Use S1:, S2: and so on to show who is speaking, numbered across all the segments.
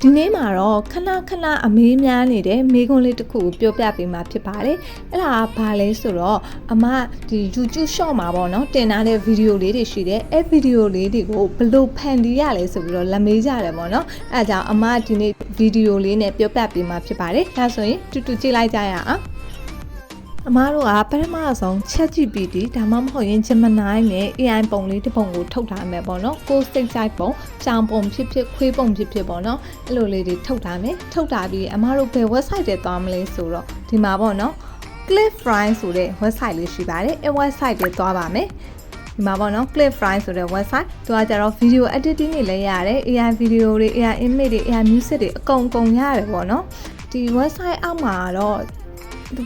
S1: ဒီနေ့မှာတော့ခဏအမေးများနေတဲ့မေးခွန်းလေးတစ်ခုကိုပြောပြပေးမှာဖြစ်ပါတယ်။အဲ့ဒါကဘာလဲဆိုတော့အမဒီ YouTube Short မှာပေါ့နော်တင်ထားတဲ့ဗီဒီယိုလေးတွေရှိတယ်။အဲ့ဗီဒီယိုလေးတွေကိုဘယ်လိုဖန်တီးရလဲဆိုပြီးတော့လက်မေးကြတယ်ပေါ့နော်။အဲ့ဒါကြောင့်အမဒီနေ့ဗီဒီယိုလေးနဲ့ပြောပြပေးမှာဖြစ်ပါတယ်။ဒါဆိုရင်တူကြည့်လိုက်ကြရအောင်။အမားတို့ကပထမဆုံး ChatGPT ဒါမှမဟုတ်ရင် Gemini နဲ့ AI ပုံလေးတစ်ပုံကိုထုတ်ထားမယ်ပေါ့နော်ကိုယ်စိတ်ကြိုက်ပုံကြောင်ပုံဖြစ်ခွေးပုံဖြစ်ပေါ့နော်အဲ့လိုလေးတွေထုတ်ထားမယ်ထုတ်ထားပြီးအမားတို့ဘယ် website တွေသွားမလဲဆိုတော့ဒီမှာပေါ့နော် Clickfry ဆိုတဲ့ website လေးရှိပါတယ်အဲ့ website တွေသွားပါမယ်ဒီမှာပေါ့နော် Clickfry ဆိုတဲ့ website သူကကြတော့ video editing တွေလည်းရတယ် AI video တွေ AI image တွေ AI music တွေအကုန်ရတယ်ပေါ့နော်ဒီ website အောက်မှာတော့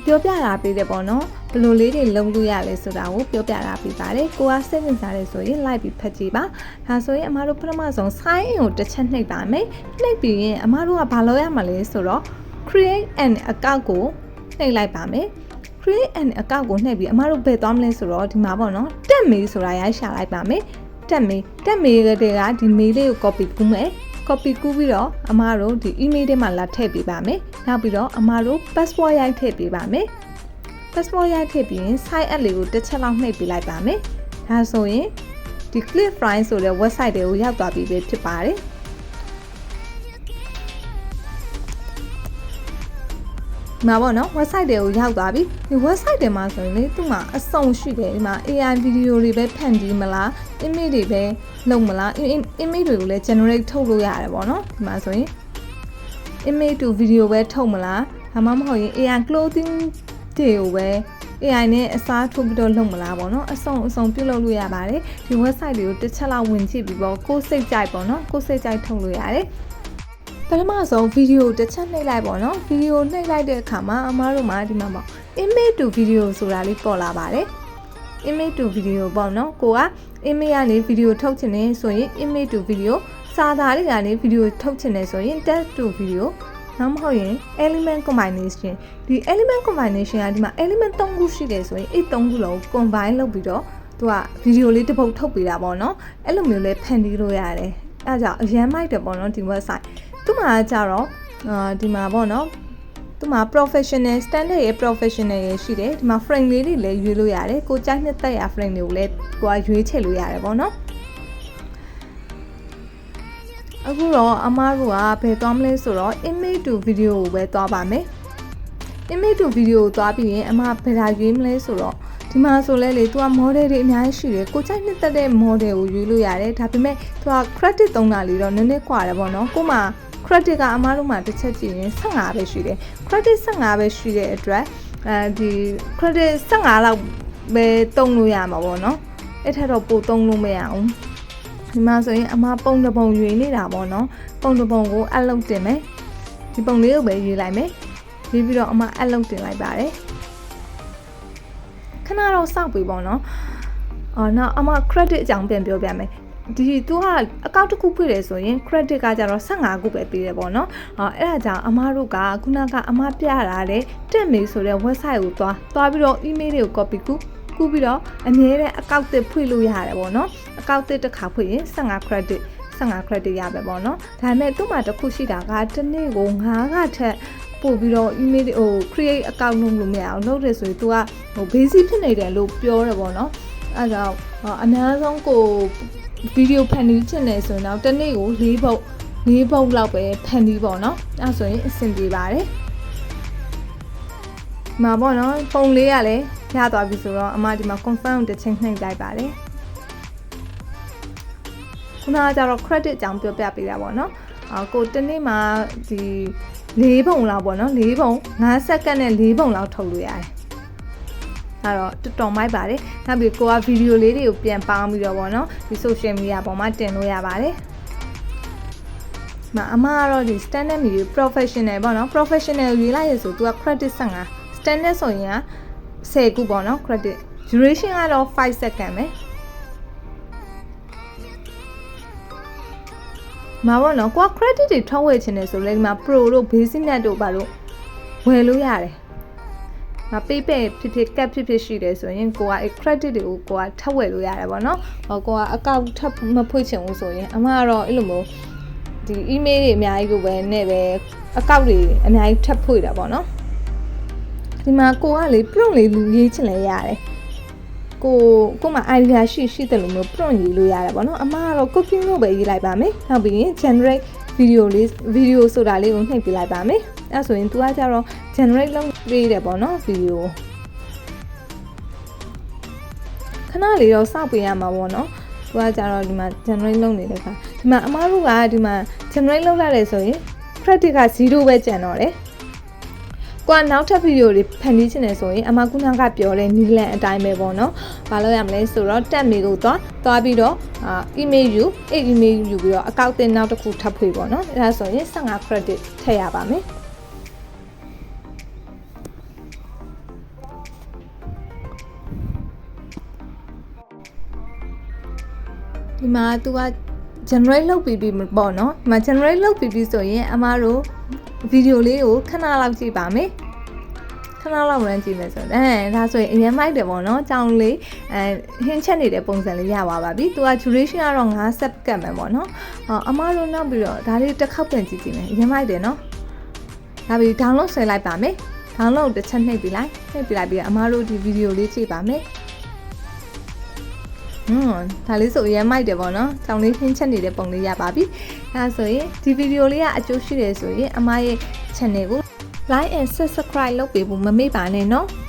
S1: ပြောပြတာပေးတယ်ပေါ့နော်ဘယ်လိုလေးတွေလုံးလို့ရလဲဆိုတာကိုပြောပြတာပေးပါတယ်ကိုကစိတ်ဝင်စားတယ်ဆိုရင် like ပြီးဖတ်ကြည့်ပါဒါဆိုရင်အမတို့ပထမဆုံး sign in ကိုတစ်ချက်နှိပ်ပါမယ်နှိပ်ပြီးရင်အမတို့ကဘာလုပ်ရမှာလဲဆိုတော့ create an account ကိုနှိပ်လိုက်ပါမယ် create an account ကိုနှိပ်ပြီးအမတို့ဘယ်သွားမလဲဆိုတော့ဒီမှာပေါ့နော်တက်မေးဆိုတာရိုက်ရှာလိုက်ပါမယ်တက်မေးတွေကဒီ mail လေးကို copy ကူးမယ်copy ကူးပြီးတော့အမတို့ဒီ email ထဲမှာလာထည့်ပေးပါမယ်နောက်ပြီးတော့အမတို့ passport ရိုက်ထည့်ပေးပါမယ် passport ရိုက်ထည့်ပြီးရင် site app လေးကိုတစ်ချက်လောက်နှိပ်ပေးလိုက်ပါမယ်ဒါဆိုရင်ဒီ Clickfry ဆိုတဲ့ website တွေကိုရောက်သွားပြီပဲဖြစ်ပါတယ်မှာပေါ့နော် website တွေကိုရောက်သွားပြီဒီ website တွေမှာဆိုရင်လေသူ့မှာအစုံရှိတယ်ဒီမှာ AI video တွေပဲဖန်တီးမလား image တွေပဲလုပ်မလား image တွေကိုလည်း generate ထုတ်လို့ရတယ်ပေါ့နော်ဒီမှာဆိုရင် image to video ပဲထုတ်မလားဒါမှမဟုတ်ရင် AI clothing တွေကိုပဲ AI နဲ့အစားထိုးပြီးတော့လုပ်မလားပေါ့နော်အစုံပြုတ်လုပ်လို့ရပါတယ်ဒီ website တွေကိုတစ်ချက်လောက်ဝင်ကြည့်ပြီးပေါ့ကိုယ်စိတ်ကြိုက်ပေါ့နော်ကိုယ်စိတ်ကြိုက်ထုတ်လို့ရတယ်ပထမဆုံးဗီဒီယိုတစ်ချက်နှိပ်လိုက်ပေါ့နော်ဗီဒီယိုနှိပ်လိုက်တဲ့အခါမှာအမားတို့မှာဒီမှာပေါ့ image to video ဆိုတာလေးပေါ်လာပါတယ် image to video ပေါ့နော်ကိုက image ကနေ video ထုတ်ချင်နေဆိုရင် image to video စာသားတွေကနေ video ထုတ်ချင်နေဆိုရင် text to video နောက်မဟုတ်ရင် element combination ဒီ element combination ကဒီမှာ element 3ခုရှိတယ်ဆိုရင်အဲ့3ခုလုံး combine လုပ်ပြီးတော့သူက video လေးတစ်ပုဒ်ထုတ်ပေးတာပေါ့နော်အဲ့လိုမျိုးလေးဖန်တီးလို့ရတယ်အဲ့ကြောင့်အရန်မိုက်တယ်ပေါ့နော်ဒီ websiteသူ့မှာကြတော့ဒီမှာပေါ့နော်သူ့မှာ professional standard ရဲ့ professional ရဲ့ရှိတယ်ဒီမှာ frame လေးတွေလည်းရွေးလို့ရတယ်ကိုကြိုက်နှစ်သက်ရ frame တွေကိုလည်းကိုကရွေးချယ်လို့ရတယ်ပေါ့နော်အခုတော့အမားတို့ကဘယ်သွားမလဲဆိုတော့ image to video ကိုပဲသွားပါမယ် image to video ကိုသွားပြီးရင်အမဘယ်လာရွေးမလဲဆိုတော့ဒီမှာဆိုလဲလေသူက model တွေအများကြီးရှိတယ်ကိုကြိုက်နှစ်သက်တဲ့ model ကိုရွေးလို့ရတယ်ဒါပေမဲ့သူက credit သုံးတာလေးတော့နည်းနည်းကွာတယ်ပေါ့နော်ကိုမှ credit ကအမားတို့မှာတစ်ချက်ကြည့်ရင်15ပဲရှိတယ် credit 15ပဲရှိတဲ့အတွက်ဒီ credit 15လောက်ပဲသုံးလို့ရမှာပေါ့နော်အဲ့ထက်တော့ပိုသုံးလို့မရအောင်ဒီမှာဆိုရင်အမပုံတစ်ပုံရွေးနေတာပေါ့နော်ပုံတစ်ပုံကိုအပ်လုံးတင်မယ်ဒီပုံလေးကိုပဲရွေးလိုက်မယ်ရွေးပြီးတော့အမအပ်လုံးတင်လိုက်ပါတယ်ခဏတော့စောင့်ပြီပေါ့နော်နောက်အမ credit အကြောင်းပြန်ပြောပြမယ်ဒီသူကအကောင့်တစ်ခုဖွင့်တယ်ဆိုရင် credit ကကြတော့15ခုပဲပေးတယ်ပေါ့နော်အဲ့ဒါကြောင့်အမတို့ကခုနကအမပြတာတဲ့တက်မေးဆိုတဲ့ website ကိုသွားပြီးတော့ email တွေကို copy ကူးပြီးတော့အမြဲတမ်းအကောင့်တစ်ဖွင့်လို့ရတယ်ပေါ့နော်အကောင့်တစ်တစ်ခါဖွင့်ရင်15 credit ရပဲပေါ့နော်ဒါပေမဲ့သူ့မှာတစ်ခုရှိတာကတစ်နေ့ကို9ကထက်ပို့ပြီးတော့ email ဟို create account လုပ်လို့မရအောင်လုပ်တယ်ဆိုရင် तू ကဟို basic ဖြစ်နေတယ်လို့ပြောတယ်ပေါ့နော်အဲ့ဒါအများဆုံးကိုဗီဒီယိုဖန်တီးချင်တယ်ဆိုရင်တော့တစ်နေ့ကို4ပုတ်လောက်ပဲဖန်တီးပေါ့နော်အဲ့ဆိုရင်အဆင်ပြေပါတယ်မှာပေါ့နော်ပုံလေးကလည်းရသွားပြီဆိုတော့အမဒီမှာ confirm တစ်ချိန်နှိပ်လိုက်ပါတယ်ခုနကကျတော့ credit အကြောင်းပြောပြပေးတာပေါ့နော်ကိုတစ်နေ့မှာဒီ4ပုံလောက်ပေါ့နော်4ပုံ5စက္ကန့်နဲ့4ပုံလောက်ထုတ်လို့ရတယ်အဲ့တော့တော်တော်မိုက်ပါတယ်နောက်ပြီးကိုကဗီဒီယိုလေးတွေကိုပြန်ပေါင်းပြီးတော့ပေါ့နော်ဒီ social media ပေါ်မှာတင်လို့ရပါတယ်အမကတော့ဒီ standard media professional ပေါ့နော် professional ရွေးလိုက်ရဆိုသူက credit 15 standard ဆိုရင်က10ခုပေါ့နော် credit duration ကတော့5 second ပဲမှာပေါ့နော်ကိုက credit တွေထုတ်ဝယ်ချင်တယ်ဆိုလဲဒီမှာ pro တို့ basic net တို့ပါလို့ဝယ်လို့ရတယ်PayPal ဖြစ် cap ဖြစ်ရှိတယ်ဆိုရင်ကိုက credit တွေကိုကိုကထပ်ဝယ်လို့ရတယ်ပေါ့နော်ကိုကအကောင့်ထပ်မဖွင့်ချင်ဘူးဆိုရင်အမကတော့အဲ့လိုမျိုး ဒီ email တွေအများကြီးကိုပဲနဲ့ပဲအကောင့်တွေအများကြီးထပ်ဖွင့်တာပေါ့နော်ဒီမှာကိုကလေ prompt လေးလူရေးချင်လဲရတယ်ကိုမှ idea ရှိတယ်လို့မျိုး prompt ရေးလို့ရတယ်ပေါ့နော်အမကတော့ cooking လို့ပဲရေးလိုက်ပါမယ်နောက်ပြီးရင် generate video ဆိုတာလေးကိုနှိပ်ပြလိုက်ပါမယ်အဲ့ဆိုရင် तू ကကြတော့ generate လုပ်ပေးတယ်ပေါ့နော် video ခဏလေးတော့စောင့်ပေးရမှာပေါ့နော်သူကကြတော့ဒီမှာ generate လုပ်နေတဲ့ခါဒီမှာအမားတို့ကဒီမှာ generate လုပ်ရတယ်ဆိုရင် credit က0ပဲကျန်တော့တယ်ကိုကနောက်ထပ် video တွေဖန်တီးချင်တယ်ဆိုရင်အမကုနာကပြောတဲ့နီလန်အတိုင်းပဲပေါ့နော်။ဘာလို့ရမလဲဆိုတော့တက်မေကိုသွားပြီးတော့email ယူemail ယူပြီးတော့အကောင့်တင်နောက်တစ်ခုထပ်ဖွေပေါ့နော်။အဲဒါဆိုရင်15 credit ထည့်ရပါမယ်။ဒီမှာ तू က generate လုပ်ပြီးပေါ့နော်ဒီမှာ generate လုပ်ပြီးဆိုရင်အမားတို့ video လေးကိုခဏလောက်ကြည့်ပါမယ်ခဏလောက်ရမ်းကြည့်မယ်ဆိုတော့ဒါဆိုရင်အရင်မိုက်တယ်ပေါ့နော်ကြောင်လေးဟင်းချက်နေတဲ့ပုံစံလေးရပါပြီသူက duration ကတော့5 second ပဲပေါ့နော်အမားတို့နောက်ပြီးတော့ဒါလေးတစ်ခေါက်ပြန်ကြည့်မယ်အရင်မိုက်တယ်နော်ဒါပြီး download ဆွဲလိုက်ပါမယ် download တစ်ချက်နှိပ်ပြီးလိုက်ပြီးအမားတို့ဒီ video လေးကြည့်ပါမယ်ဒါလေးဆိုအရင်မိုက်တယ်ပေါ့နော်။ကြောင်လေးနှင်းချက်နေတဲ့ပုံလေးရပါပြီ။အဲဒါဆိုရင်ဒီဗီဒီယိုလေးကအကျိုးရှိတယ်ဆိုရင်အမရဲ့ channel ကို like and subscribe လုပ်ပေးဖို့မမေ့ပါနဲ့နော်။